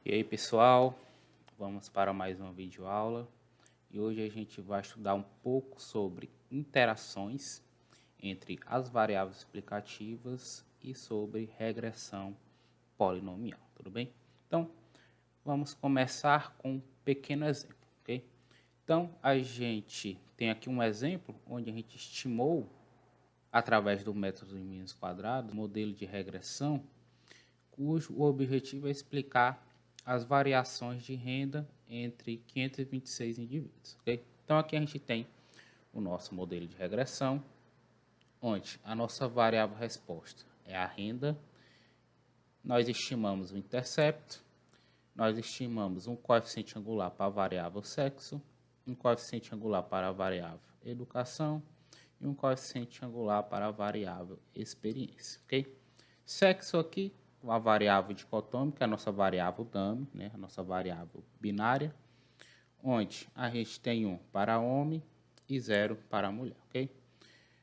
E aí pessoal, vamos para mais uma videoaula e hoje a gente vai estudar um pouco sobre interações entre as variáveis explicativas e sobre regressão polinomial, tudo bem? Então, vamos começar com um pequeno exemplo, ok? Então, a gente tem aqui um exemplo onde a gente estimou, através do método dos mínimos quadrados, modelo de regressão cujo objetivo é explicar as variações de renda entre 526 indivíduos. Okay? Então, aqui a gente tem o nosso modelo de regressão, onde a nossa variável resposta é a renda, nós estimamos o intercepto, nós estimamos um coeficiente angular para a variável sexo, um coeficiente angular para a variável educação e um coeficiente angular para a variável experiência. Okay? Sexo aqui, uma variável dicotômica, a nossa variável dummy, né, a nossa variável binária, onde a gente tem 1 para homem e 0 para mulher, ok?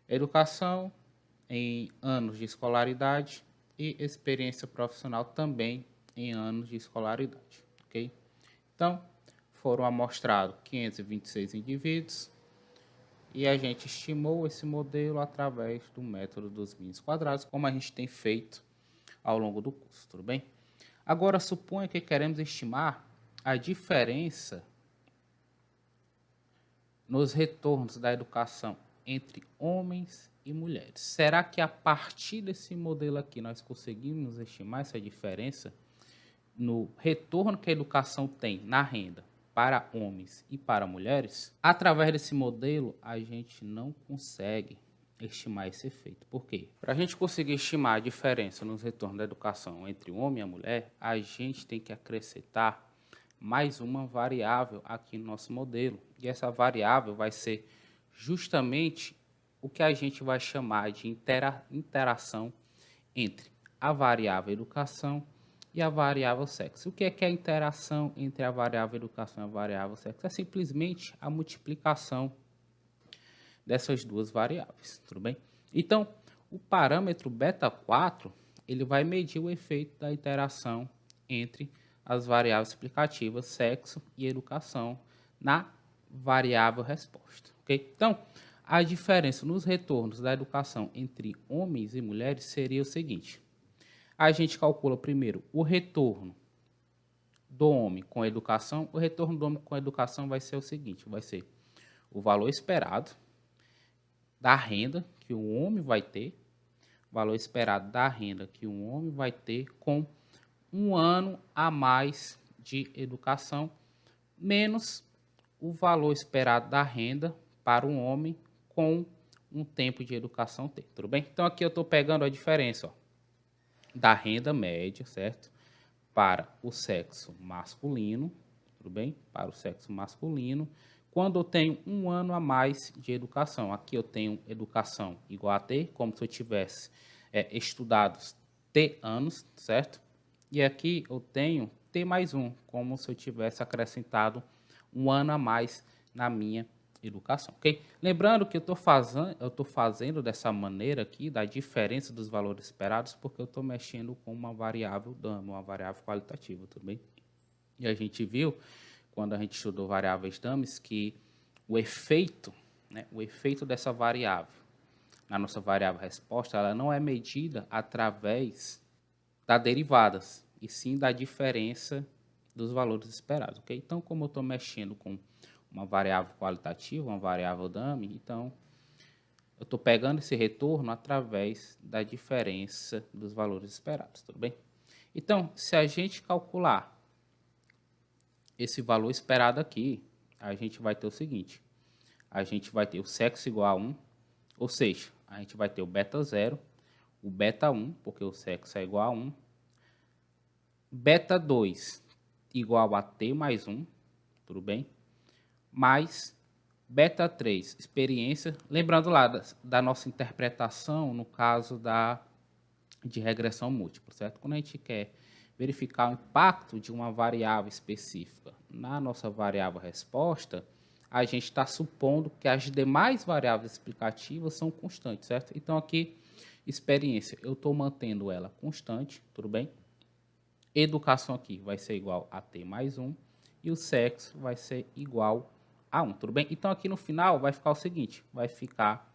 Educação em anos de escolaridade e experiência profissional também em anos de escolaridade, ok? Então, foram amostrados 526 indivíduos e a gente estimou esse modelo através do método dos mínimos quadrados, como a gente tem feito ao longo do curso, tudo bem? Agora, suponha que queremos estimar a diferença nos retornos da educação entre homens e mulheres. Será que a partir desse modelo aqui nós conseguimos estimar essa diferença no retorno que a educação tem na renda para homens e para mulheres? Através desse modelo, a gente não consegue estimar esse efeito. Por quê? Para a gente conseguir estimar a diferença nos retornos da educação entre o homem e a mulher, a gente tem que acrescentar mais uma variável aqui no nosso modelo. E essa variável vai ser justamente o que a gente vai chamar de interação entre a variável educação e a variável sexo. O que é a interação entre a variável educação e a variável sexo? É simplesmente a multiplicação dessas duas variáveis, tudo bem? Então, o parâmetro beta 4, ele vai medir o efeito da interação entre as variáveis explicativas sexo e educação na variável resposta, ok? Então, a diferença nos retornos da educação entre homens e mulheres seria o seguinte: a gente calcula primeiro o retorno do homem com educação. O retorno do homem com educação vai ser o seguinte: vai ser o valor esperado da renda que o homem vai ter, valor esperado da renda que o homem vai ter com um ano a mais de educação, menos o valor esperado da renda para o homem com um tempo de educação ter, tudo bem? Então, aqui eu estou pegando a diferença da renda média, certo? Para o sexo masculino, tudo bem? Para o sexo masculino, quando eu tenho um ano a mais de educação. Aqui eu tenho educação igual a T, como se eu tivesse estudado T anos, certo? E aqui eu tenho T mais 1, como se eu tivesse acrescentado um ano a mais na minha educação, ok? Lembrando que eu estou fazendo dessa maneira aqui, da diferença dos valores esperados, porque eu estou mexendo com uma variável dummy, uma variável qualitativa, tudo bem? E a gente viu, quando a gente estudou variáveis dummies, que o efeito dessa variável na nossa variável resposta, ela não é medida através das derivadas, e sim da diferença dos valores esperados, ok? Então, como eu estou mexendo com uma variável qualitativa, uma variável dummy, então eu estou pegando esse retorno através da diferença dos valores esperados, tudo bem? Então, se a gente calcular esse valor esperado aqui, a gente vai ter o seguinte: a gente vai ter o sexo igual a 1, ou seja, a gente vai ter o beta 0, o beta 1, porque o sexo é igual a 1, beta 2 igual a T mais 1, tudo bem? Mais beta 3, experiência, lembrando lá da nossa interpretação no caso de regressão múltipla, certo? Quando a gente quer verificar o impacto de uma variável específica na nossa variável resposta, a gente está supondo que as demais variáveis explicativas são constantes, certo? Então, aqui, experiência, eu estou mantendo ela constante, tudo bem? educação aqui vai ser igual a T mais 1 e o sexo vai ser igual a 1, tudo bem? Então, aqui no final vai ficar o seguinte, vai ficar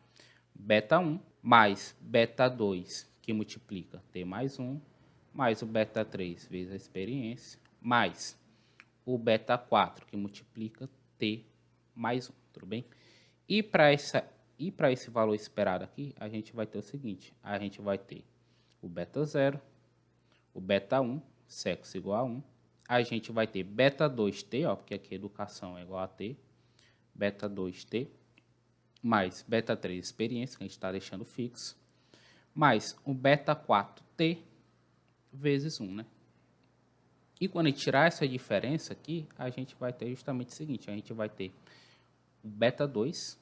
beta 1 mais beta 2, que multiplica T mais 1, mais o beta 3 vezes a experiência, mais o beta 4, que multiplica T mais 1, tudo bem? E para esse valor esperado aqui, a gente vai ter o seguinte, a gente vai ter o beta 0, o beta 1, sexo igual a 1, a gente vai ter beta 2T, ó, porque aqui educação é igual a T, beta 2T, mais beta 3 experiência, que a gente está deixando fixo, mais o beta 4T vezes 1, né? E quando a gente tirar essa diferença aqui, a gente vai ter justamente o seguinte, a gente vai ter o beta 2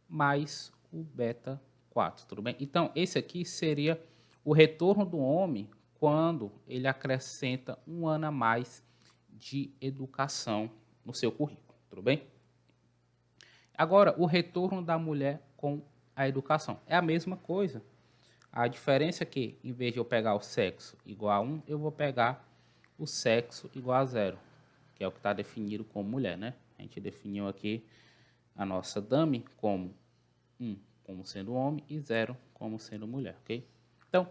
mais o beta 4, tudo bem? Então, esse aqui seria o retorno do homem quando ele acrescenta um ano a mais de educação no seu currículo, tudo bem? Agora, o retorno da mulher com a educação. É a mesma coisa. A diferença é que, em vez de eu pegar o sexo igual a 1, eu vou pegar o sexo igual a 0, que é o que está definido como mulher, né? A gente definiu aqui a nossa dummy como 1 como sendo homem e 0 como sendo mulher, ok? Então,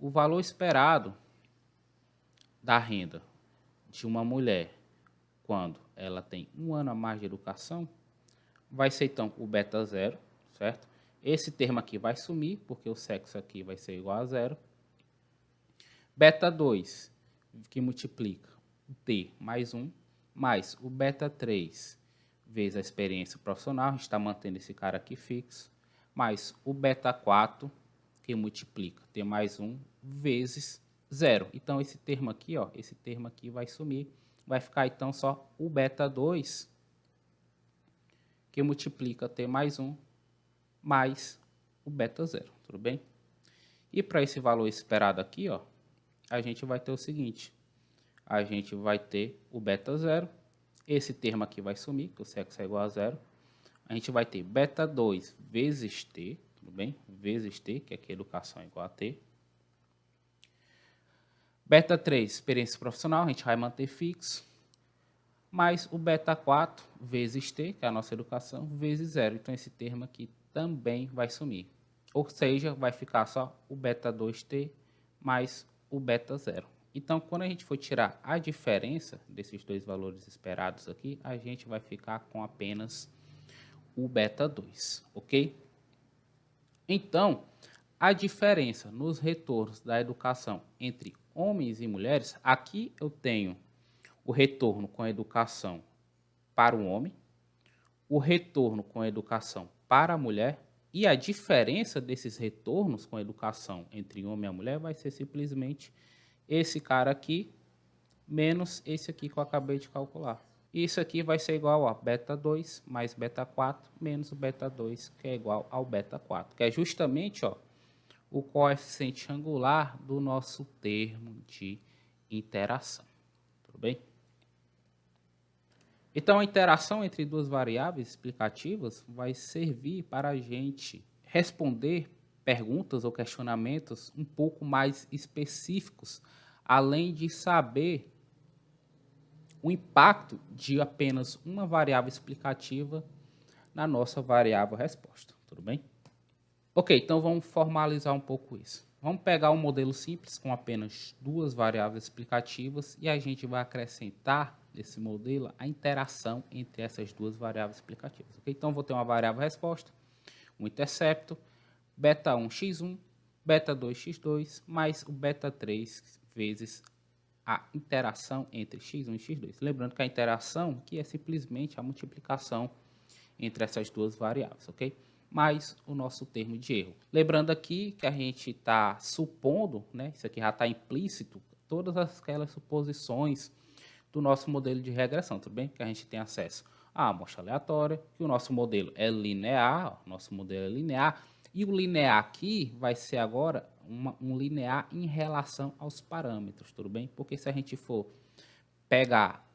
o valor esperado da renda de uma mulher quando ela tem um ano a mais de educação vai ser, então, o beta 0, certo? Esse termo aqui vai sumir, porque o sexo aqui vai ser igual a 0. Beta 2, que multiplica o T mais 1, mais o beta 3 vezes a experiência profissional, a gente está mantendo esse cara aqui fixo, mais o beta 4, que multiplica T mais 1 vezes 0. Então, esse termo aqui, ó, esse termo aqui vai sumir, vai ficar então só o beta 2, que multiplica T mais 1, mais o beta 0, tudo bem? E para esse valor esperado aqui, ó, a gente vai ter o seguinte, a gente vai ter o beta 0, esse termo aqui vai sumir, que o sexo é igual a 0, a gente vai ter beta 2 vezes T, tudo bem? Vezes T, que aqui é educação é igual a T. Beta 3, experiência profissional, a gente vai manter fixo, mais o beta 4 vezes T, que é a nossa educação, vezes 0. Então, esse termo aqui também vai sumir. Ou seja, vai ficar só o beta 2T mais o beta 0. Então, quando a gente for tirar a diferença desses dois valores esperados aqui, a gente vai ficar com apenas o beta 2, ok? Então, a diferença nos retornos da educação entre homens e mulheres, aqui eu tenho o retorno com a educação para o homem, o retorno com a educação para a mulher, e a diferença desses retornos com a educação entre homem e a mulher vai ser simplesmente esse cara aqui menos esse aqui que eu acabei de calcular. Isso aqui vai ser igual a beta 2 mais beta 4 menos o beta 2, que é igual ao beta 4, que é justamente, ó, o coeficiente angular do nosso termo de interação. Tudo bem? Então, a interação entre duas variáveis explicativas vai servir para a gente responder perguntas ou questionamentos um pouco mais específicos, além de saber o impacto de apenas uma variável explicativa na nossa variável resposta. Tudo bem? Ok, então vamos formalizar um pouco isso. Vamos pegar um modelo simples com apenas duas variáveis explicativas e a gente vai acrescentar nesse modelo a interação entre essas duas variáveis explicativas. Okay? Então, vou ter uma variável resposta, um intercepto, beta 1 x1, beta 2 x2, mais o beta 3 vezes a interação entre x1 e x2. Lembrando que a interação aqui é simplesmente a multiplicação entre essas duas variáveis, ok? Mais o nosso termo de erro. Lembrando aqui que a gente está supondo, né, isso aqui já está implícito, todas aquelas suposições do nosso modelo de regressão, tudo bem? Que a gente tem acesso à amostra aleatória, que o nosso modelo é linear, e o linear aqui vai ser agora um linear em relação aos parâmetros, tudo bem? Porque se a gente for pegar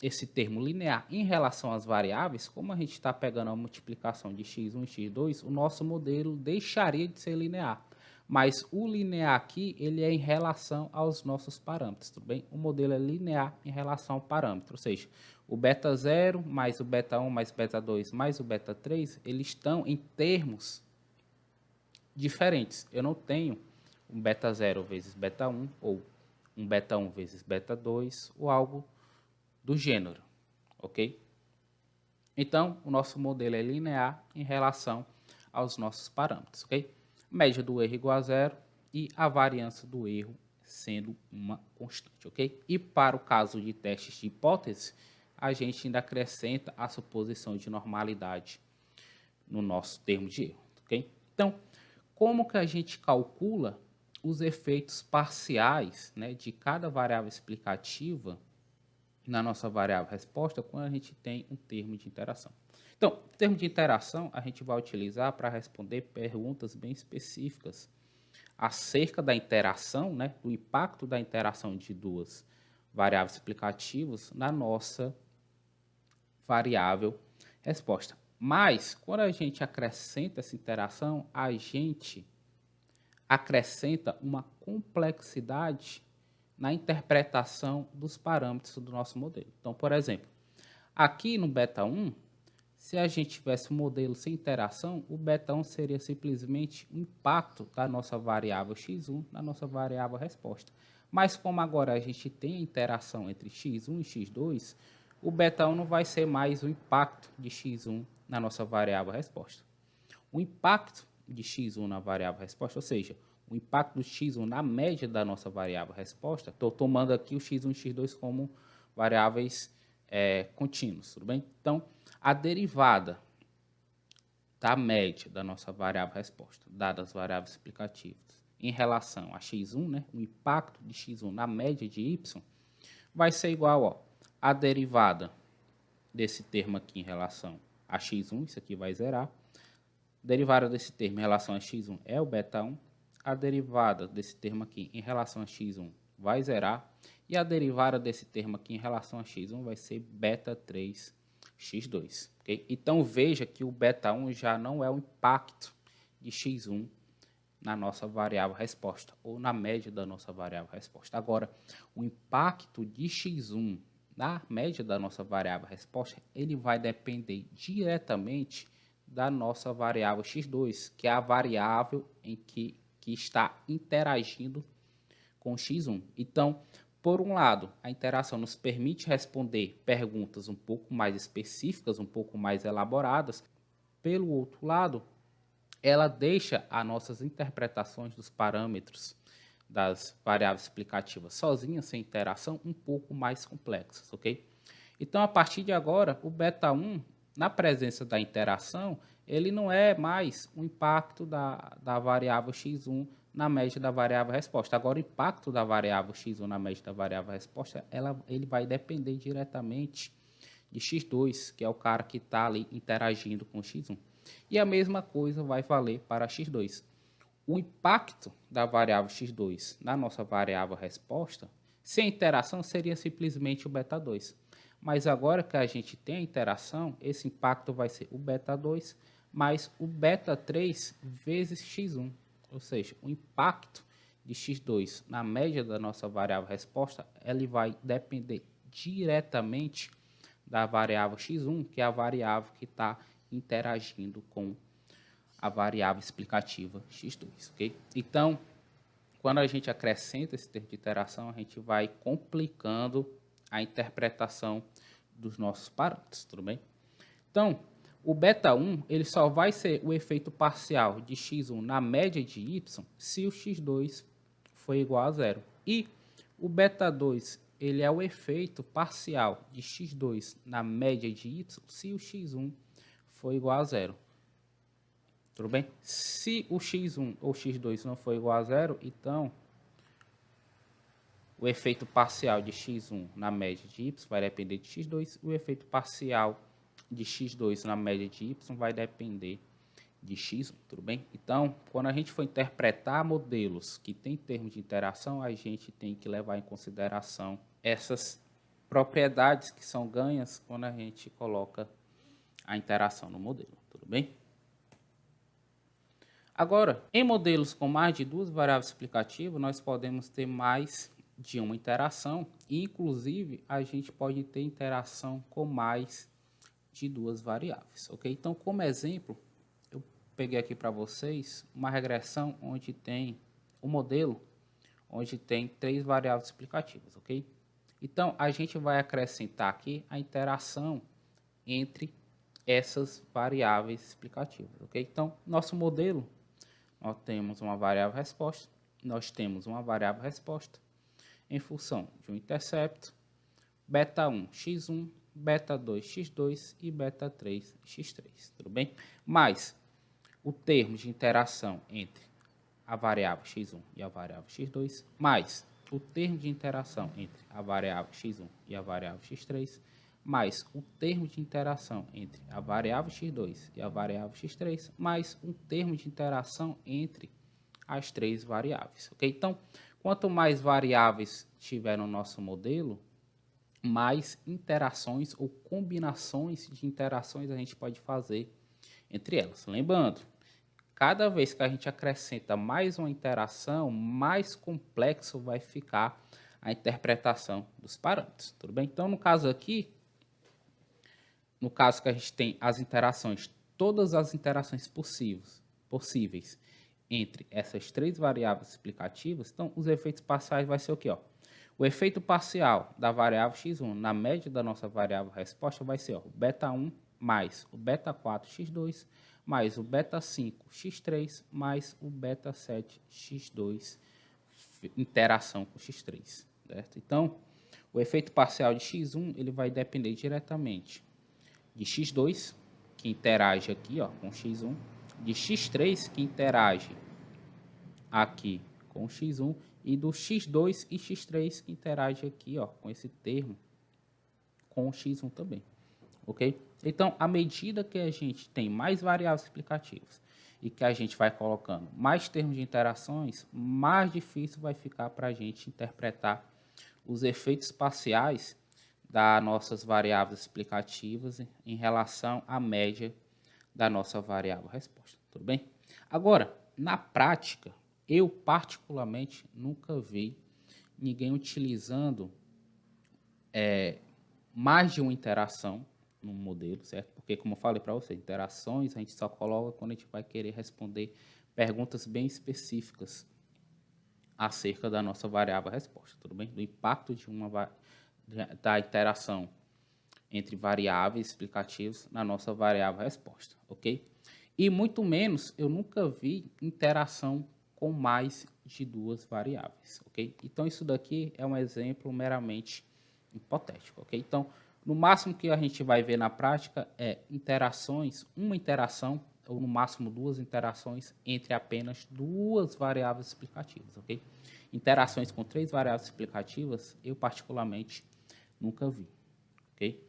esse termo linear em relação às variáveis, como a gente está pegando a multiplicação de x1 e x2, o nosso modelo deixaria de ser linear. Mas o linear aqui, ele é em relação aos nossos parâmetros, tudo bem? O modelo é linear em relação ao parâmetro, ou seja, o beta 0 mais o beta 1 mais beta 2 mais o beta 3, eles estão em termos diferentes. Eu não tenho um beta 0 vezes beta 1 ou um beta 1 vezes beta 2 ou algo do gênero, ok? Então, o nosso modelo é linear em relação aos nossos parâmetros, ok? Média do erro igual a zero e a variância do erro sendo uma constante, ok? E para o caso de testes de hipótese, a gente ainda acrescenta a suposição de normalidade no nosso termo de erro, ok? Então, como que a gente calcula os efeitos parciais, né, de cada variável explicativa na nossa variável resposta quando a gente tem um termo de interação? Então, o termo de interação a gente vai utilizar para responder perguntas bem específicas acerca da interação, né, do impacto da interação de duas variáveis explicativas na nossa variável resposta. Mas, quando a gente acrescenta essa interação, a gente acrescenta uma complexidade na interpretação dos parâmetros do nosso modelo. Então, por exemplo, aqui no beta 1, se a gente tivesse um modelo sem interação, o beta 1 seria simplesmente o impacto da nossa variável x1 na nossa variável resposta. Mas como agora a gente tem a interação entre x1 e x2, o beta 1 não vai ser mais o impacto de x1 na nossa variável resposta. O impacto de x1 na variável resposta, ou seja, o impacto do x1 na média da nossa variável resposta, estou tomando aqui o x1 e x2 como variáveis contínuos, tudo bem? Então, a derivada da média da nossa variável resposta, dadas as variáveis explicativas, em relação a x1, né, o impacto de x1 na média de y, vai ser igual a derivada desse termo aqui em relação a x1, isso aqui vai zerar. A derivada desse termo em relação a x1 é o beta 1. A derivada desse termo aqui em relação a x1 vai zerar. E a derivada desse termo aqui em relação a x1 vai ser beta 3x2. Okay? Então, veja que o beta 1 já não é o impacto de x1 na nossa variável resposta, ou na média da nossa variável resposta. Agora, o impacto de x1 na média da nossa variável resposta, ele vai depender diretamente da nossa variável x2, que é a variável em que está interagindo com x1. Então, por um lado, a interação nos permite responder perguntas um pouco mais específicas, um pouco mais elaboradas. Pelo outro lado, ela deixa as nossas interpretações dos parâmetros das variáveis explicativas sozinhas, sem interação, um pouco mais complexas, ok? Então, a partir de agora, o beta 1, na presença da interação, ele não é mais o impacto da variável x1 na média da variável resposta. Agora, o impacto da variável x1 na média da variável resposta, ele vai depender diretamente de x2, que é o cara que está ali interagindo com x1. E a mesma coisa vai valer para x2. O impacto da variável x2 na nossa variável resposta, sem interação, seria simplesmente o beta 2. Mas agora que a gente tem a interação, esse impacto vai ser o beta 2 mais o beta 3 vezes x1. Ou seja, o impacto de x2 na média da nossa variável resposta, ele vai depender diretamente da variável x1, que é a variável que está interagindo com a variável explicativa x2, ok? Então, quando a gente acrescenta esse termo de interação, a gente vai complicando a interpretação dos nossos parâmetros, tudo bem? Então, o beta 1 ele só vai ser o efeito parcial de x1 na média de y se o x2 for igual a zero. E o beta 2 ele é o efeito parcial de x2 na média de y se o x1 for igual a zero. Tudo bem? Se o x1 ou x2 não for igual a zero, então o efeito parcial de x1 na média de y vai depender de x2, o efeito parcial de x2 na média de y vai depender de x1, tudo bem? Então, quando a gente for interpretar modelos que têm termos de interação, a gente tem que levar em consideração essas propriedades que são ganhas quando a gente coloca a interação no modelo, tudo bem? Agora, em modelos com mais de duas variáveis explicativas, nós podemos ter mais de uma interação e, inclusive, a gente pode ter interação com mais de duas variáveis, ok? Então, como exemplo, eu peguei aqui para vocês uma regressão onde tem um modelo onde tem três variáveis explicativas, ok? Então, a gente vai acrescentar aqui a interação entre essas variáveis explicativas, ok? Então, nosso modelo, nós temos uma variável resposta, nós temos uma variável resposta em função de um intercepto, beta1, x1, beta2, x2 e beta3, x3, tudo bem? Mas o termo de interação entre a variável x1 e a variável x2, mais o termo de interação entre a variável x1 e a variável x3, mais o termo de interação entre a variável x2 e a variável x3, mais um termo de interação entre as três variáveis, ok? Então, quanto mais variáveis tiver no nosso modelo, mais interações ou combinações de interações a gente pode fazer entre elas. Lembrando, cada vez que a gente acrescenta mais uma interação, mais complexo vai ficar a interpretação dos parâmetros, tudo bem? Então, no caso aqui, no caso que a gente tem as interações, todas as interações possíveis entre essas três variáveis explicativas, então os efeitos parciais vai ser o quê? Ó? O efeito parcial da variável x1 na média da nossa variável resposta vai ser ó, o beta1 mais o beta4 x2 mais o beta5 x3 mais o beta7 x2 interação com x3, certo? Então, o efeito parcial de x1 ele vai depender diretamente de x2, que interage aqui ó, com x1, de x3, que interage aqui com x1, e do x2 e x3, que interage aqui ó, com esse termo, com o x1 também, ok? Então, à medida que a gente tem mais variáveis explicativas e que a gente vai colocando mais termos de interações, mais difícil vai ficar para a gente interpretar os efeitos parciais das nossas variáveis explicativas em relação à média da nossa variável resposta, tudo bem? Agora, na prática, eu particularmente nunca vi ninguém utilizando mais de uma interação no modelo, certo? Porque, como eu falei para você, interações a gente só coloca quando a gente vai querer responder perguntas bem específicas acerca da nossa variável resposta, tudo bem? Do impacto da interação entre variáveis explicativas na nossa variável resposta, ok? E muito menos, eu nunca vi interação com mais de duas variáveis, ok? Então, isso daqui é um exemplo meramente hipotético, ok? Então, no máximo que a gente vai ver na prática é interações, uma interação, ou no máximo duas interações entre apenas duas variáveis explicativas, ok? Interações com três variáveis explicativas, eu particularmente nunca vi, ok?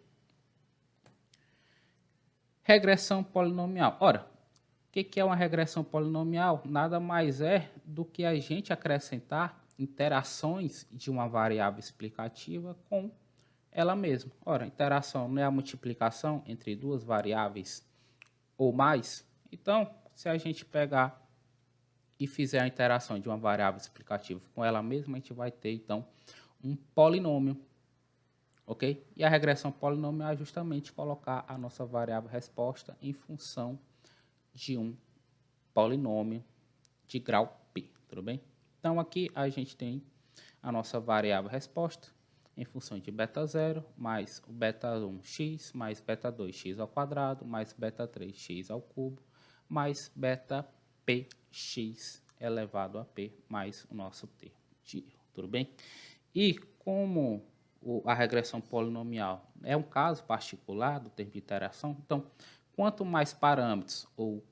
Regressão polinomial. Ora, o que é uma regressão polinomial? Nada mais é do que a gente acrescentar interações de uma variável explicativa com ela mesma. Ora, interação não é a multiplicação entre duas variáveis ou mais? Então, se a gente pegar e fizer a interação de uma variável explicativa com ela mesma, a gente vai ter, então, um polinômio. Ok? E a regressão polinomial é justamente colocar a nossa variável resposta em função de um polinômio de grau P, tudo bem? Então, aqui a gente tem a nossa variável resposta em função de beta 0 mais o beta 1 x mais beta 2 x ao quadrado mais beta 3 x ao cubo mais beta p x elevado a p mais o nosso termo de erro, tudo bem? E como a regressão polinomial é um caso particular do termo de interação, então, quanto mais parâmetros ou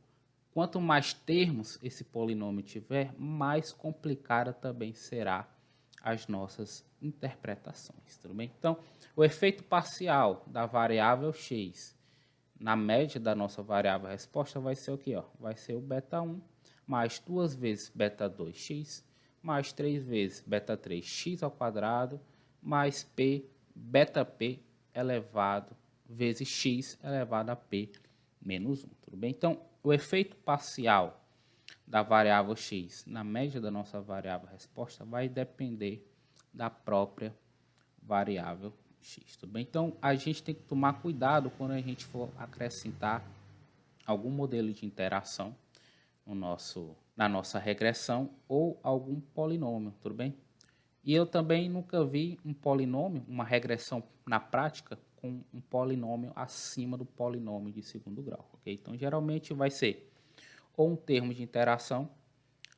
quanto mais termos esse polinômio tiver, mais complicada também será as nossas interpretações, tudo bem? Então, o efeito parcial da variável x na média da nossa variável resposta vai ser o quê? Ó? Vai ser o beta 1 mais 2 vezes beta 2x mais 3 vezes beta 3x ao quadrado mais p, beta p elevado vezes x elevado a p menos 1, tudo bem? Então, o efeito parcial da variável x na média da nossa variável resposta vai depender da própria variável x, tudo bem? Então, a gente tem que tomar cuidado quando a gente for acrescentar algum modelo de interação na nossa regressão ou algum polinômio, tudo bem? E eu também nunca vi um polinômio, uma regressão na prática, com um polinômio acima do polinômio de segundo grau, ok? Então, geralmente vai ser ou um termo de interação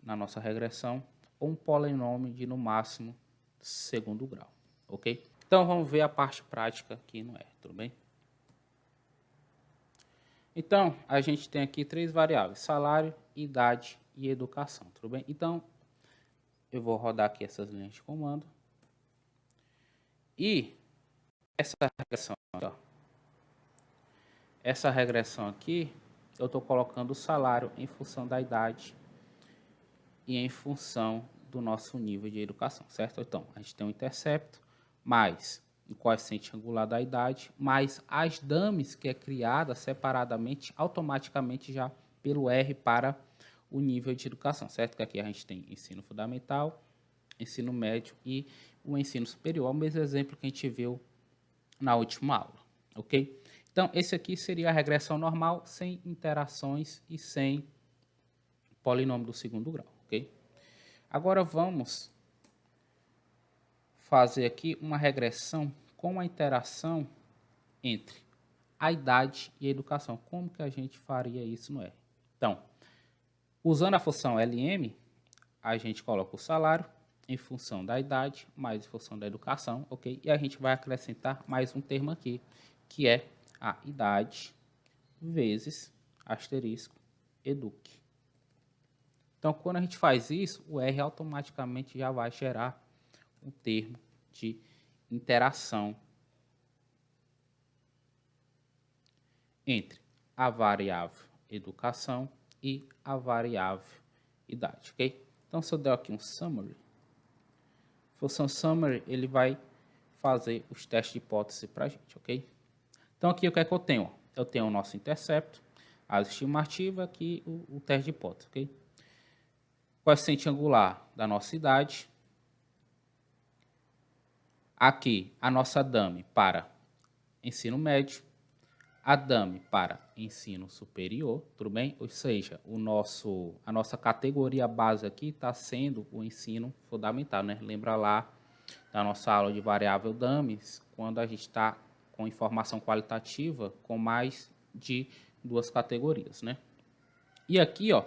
na nossa regressão, ou um polinômio de, no máximo, segundo grau, ok? Então, vamos ver a parte prática aqui no R, tudo bem? Então, a gente tem aqui 3 variáveis, salário, idade e educação, tudo bem? Então, eu vou rodar aqui essas linhas de comando. E essa regressão aqui, ó, essa regressão aqui, eu estou colocando o salário em função da idade e em função do nosso nível de educação, certo? Então, a gente tem um intercepto, mais o coeficiente angular da idade, mais as dummies, que é criada separadamente, automaticamente já pelo R para o nível de educação, certo? Que aqui a gente tem ensino fundamental, ensino médio e o ensino superior, o mesmo exemplo que a gente viu na última aula, ok? Então, esse aqui seria a regressão normal, sem interações e sem polinômio do segundo grau, ok? Agora vamos fazer aqui uma regressão com a interação entre a idade e a educação. Como que a gente faria isso no R? Então, usando a função LM, a gente coloca o salário em função da idade mais em função da educação, ok? E a gente vai acrescentar mais um termo aqui, que é a idade vezes asterisco educ. Então, quando a gente faz isso, o R automaticamente já vai gerar um termo de interação entre a variável educação e a variável idade, ok? Então, se eu der aqui um summary, a função summary, ele vai fazer os testes de hipótese para a gente, ok? Então, aqui o que é que eu tenho? Eu tenho o nosso intercepto, a estimativa, aqui o teste de hipótese, ok? Coeficiente angular da nossa idade. Aqui, a nossa dummy para ensino médio, a dummy para ensino superior, tudo bem? Ou seja, a nossa categoria base aqui está sendo o ensino fundamental, né? Lembra lá da nossa aula de variável dummies, quando a gente está com informação qualitativa com mais de 2 categorias, né? E aqui, ó,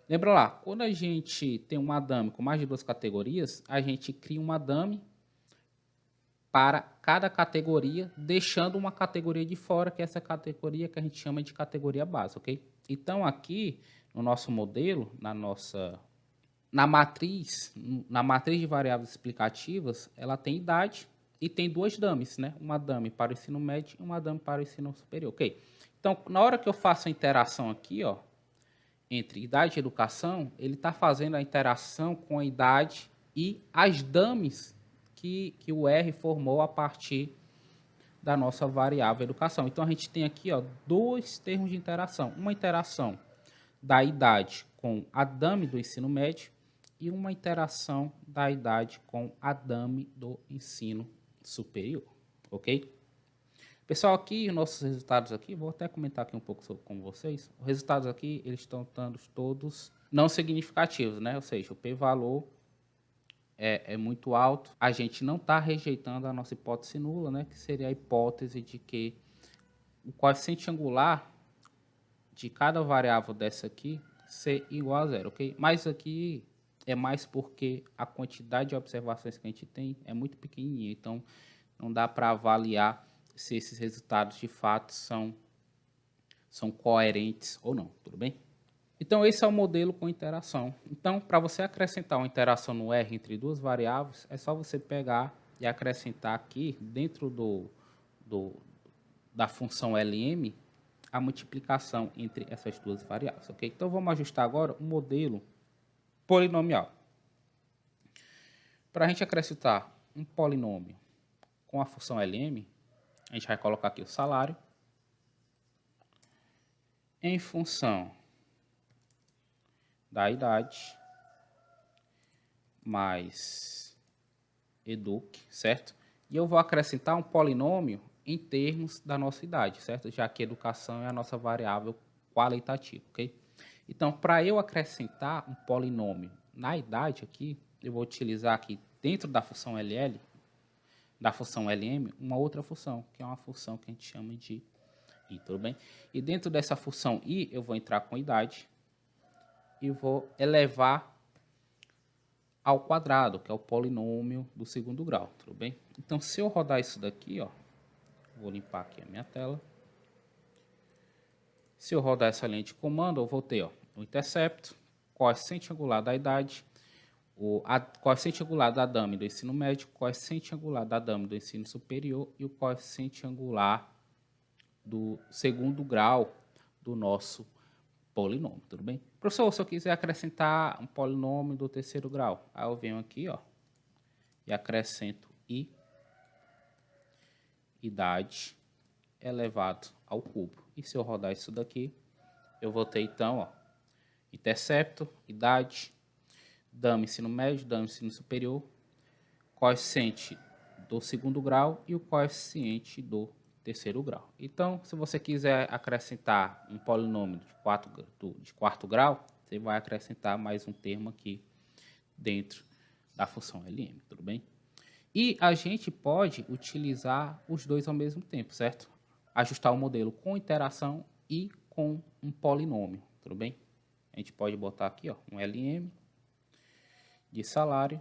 lembra lá, quando a gente tem uma dummy com mais de 2 categorias, a gente cria uma dummy para cada categoria, deixando uma categoria de fora, que é essa categoria que a gente chama de categoria base, ok? Então, aqui, no nosso modelo, na matriz de variáveis explicativas, ela tem idade e tem 2 dummies, né? Uma dummy para o ensino médio e uma dummy para o ensino superior, ok? Então, na hora que eu faço a interação aqui, ó, entre idade e educação, ele está fazendo a interação com a idade e as dummies que o R formou a partir da nossa variável educação. Então, a gente tem aqui, ó, 2 termos de interação. Uma interação da idade com a dummy do ensino médio e uma interação da idade com a dummy do ensino superior, ok? Pessoal, aqui, nossos resultados aqui, vou até comentar aqui um pouco com vocês. Os resultados aqui, eles estão todos não significativos, né? Ou seja, o p-valor é muito alto. A gente não está rejeitando a nossa hipótese nula, né? Que seria a hipótese de que o coeficiente angular de cada variável dessa aqui ser igual a zero, ok? Mas aqui é mais porque a quantidade de observações que a gente tem é muito pequenininha, então não dá para avaliar se esses resultados de fato são coerentes ou não, tudo bem? Então, esse é o modelo com interação. Então, para você acrescentar uma interação no R entre 2 variáveis, é só você pegar e acrescentar aqui, dentro da função LM, a multiplicação entre essas 2 variáveis, ok? Então, vamos ajustar agora o modelo polinomial. Para a gente acrescentar um polinômio com a função LM, a gente vai colocar aqui o salário em função da idade mais eduque, certo? E eu vou acrescentar um polinômio em termos da nossa idade, certo? Já que educação é a nossa variável qualitativa, ok? Então, para eu acrescentar um polinômio na idade aqui, eu vou utilizar aqui dentro da função LL, da função LM, uma outra função, que é uma função que a gente chama de I, tudo bem? E dentro dessa função I, eu vou entrar com idade e vou elevar ao quadrado, que é o polinômio do segundo grau, tudo bem? Então, se eu rodar isso daqui, ó, vou limpar aqui a minha tela. Se eu rodar essa linha de comando, eu vou ter, ó, o intercepto, coeficiente angular da idade, o coeficiente angular da dame do ensino médio, coeficiente angular da dame do ensino superior e o coeficiente angular do segundo grau do nosso polinômio, tudo bem? Professor, se eu quiser acrescentar um polinômio do terceiro grau, aí eu venho aqui, ó, e acrescento I, idade elevado ao cubo. E se eu rodar isso daqui, eu vou ter então, ó, intercepto, idade, dame ensino médio, dame ensino superior, coeficiente do segundo grau e o coeficiente do terceiro grau. Então, se você quiser acrescentar um polinômio de quarto grau, você vai acrescentar mais um termo aqui dentro da função LM, tudo bem? E a gente pode utilizar os dois ao mesmo tempo, certo? Ajustar o modelo com interação e com um polinômio, tudo bem? A gente pode botar aqui, ó, um LM de salário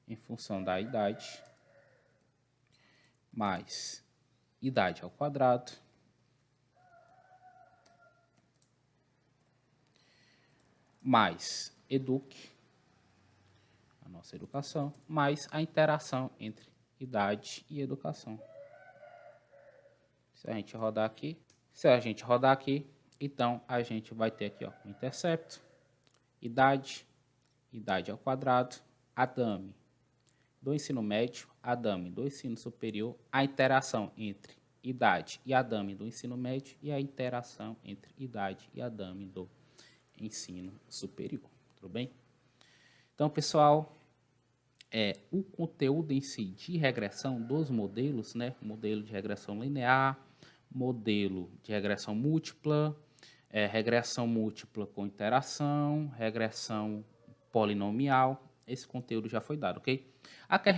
em função da idade mais idade ao quadrado mais eduque, a nossa educação, mais a interação entre idade e educação. Se a gente rodar aqui, então a gente vai ter aqui, ó, o intercepto, idade ao quadrado, a dame do ensino médio, a dame do ensino superior, a interação entre idade e a dame do ensino médio e a interação entre idade e a dame do ensino superior, tudo bem? Então, pessoal, o conteúdo em si de regressão dos modelos, né? Modelo de regressão linear, modelo de regressão múltipla, regressão múltipla com interação, regressão polinomial, esse conteúdo já foi dado, ok?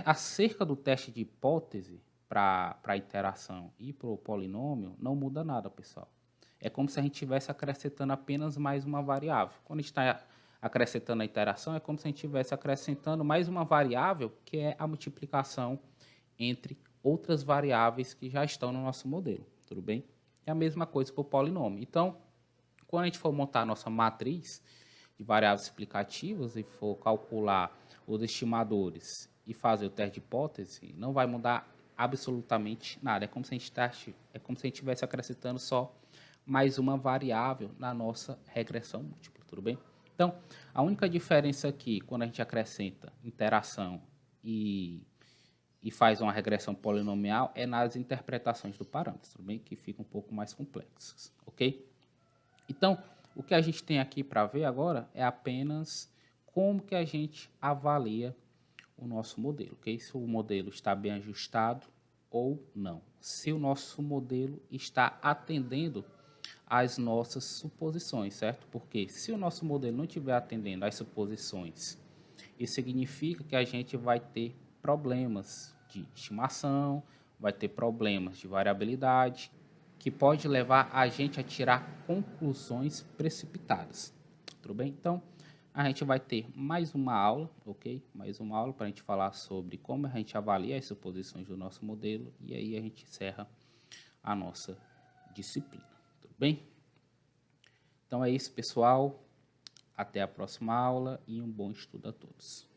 Acerca do teste de hipótese para a interação e para o polinômio, não muda nada, pessoal. É como se a gente estivesse acrescentando apenas mais uma variável. Quando a gente está acrescentando a interação, é como se a gente estivesse acrescentando mais uma variável, que é a multiplicação entre outras variáveis que já estão no nosso modelo, tudo bem? É a mesma coisa para o polinômio. Então, quando a gente for montar a nossa matriz de variáveis explicativas e for calcular os estimadores e fazer o teste de hipótese, não vai mudar absolutamente nada. É como se a gente estivesse acrescentando só mais uma variável na nossa regressão múltipla, tudo bem? Então, a única diferença aqui, quando a gente acrescenta interação e faz uma regressão polinomial, é nas interpretações do parâmetro, tudo bem? Que fica um pouco mais complexas, ok? Então, o que a gente tem aqui para ver agora é apenas como que a gente avalia o nosso modelo, ok? Se o modelo está bem ajustado ou não. Se o nosso modelo está atendendo às nossas suposições, certo? Porque se o nosso modelo não estiver atendendo às suposições, isso significa que a gente vai ter problemas de estimação, vai ter problemas de variabilidade, que pode levar a gente a tirar conclusões precipitadas, tudo bem? Então, a gente vai ter mais uma aula, ok? Mais uma aula para a gente falar sobre como a gente avalia as suposições do nosso modelo e aí a gente encerra a nossa disciplina, tudo bem? Então é isso, pessoal. Até a próxima aula e um bom estudo a todos.